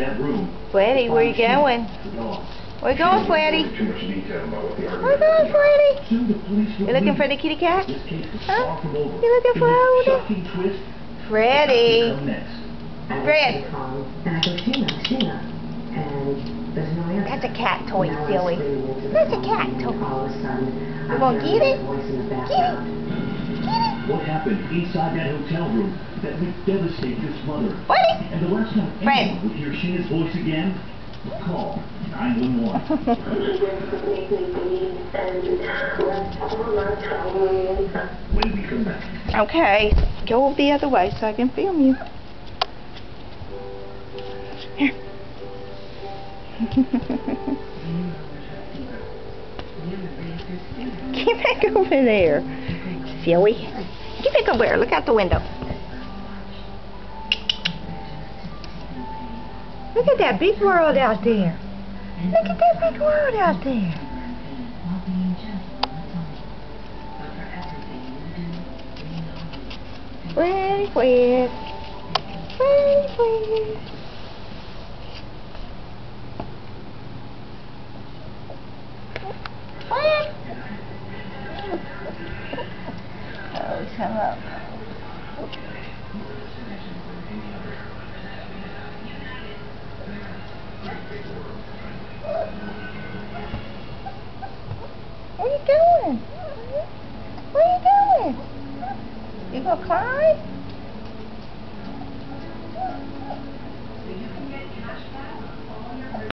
that room. Freddy, where you going? Where you going, Freddy? Where you going, Freddy? You looking for the kitty cat? Huh? You looking for her? Freddy. Fred. That's a cat toy, silly. That's a cat toy. You gonna get it? Get it? What happened inside that hotel room that would devastate your mother? Freddy. And the last time anyone would hear Sheena's voice again, call 911. When we come back. Okay, go the other way so I can film you. Here. Get back over there, silly. Get back over there. Look out the window. Look at that big world out there. Look at that big world out there. Freddy, Fred. Freddy, Fred. Fred. Oh, he's come up. Where you going? Where you going? You gonna climb?